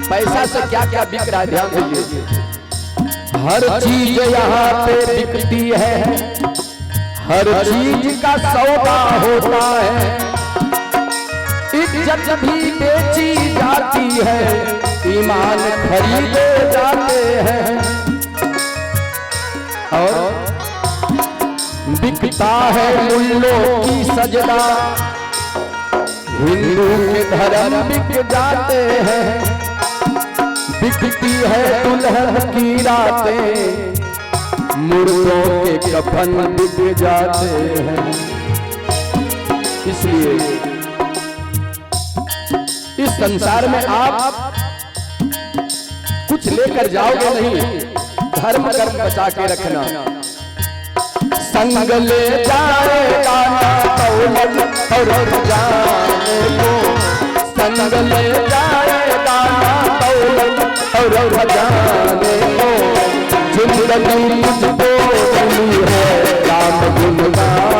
पैसा से क्या क्या बिक रहा है, ध्यान दीजिए। हर चीज यहाँ पे बिकती है, हर चीज का सौदा होता है, इज्जत भी बेची जाती है, ईमान खरीदे जाते हैं, और बिकता है मुल्लों की सजदा, हिंदू के धर्म बिक जाते हैं, बिकती है दुल्हन की रातें, मुर्दों के कफन बिक जाते हैं। इसलिए इस संसार में आप कुछ लेकर जाओगे नहीं, धर्म कर्म बचा के रखना। संग ले जाएगा ना दौलत और जाने को, संग ले जाएगा ना दौलत और जाने को, जिंदगी तुझको मिली है राम गुणगान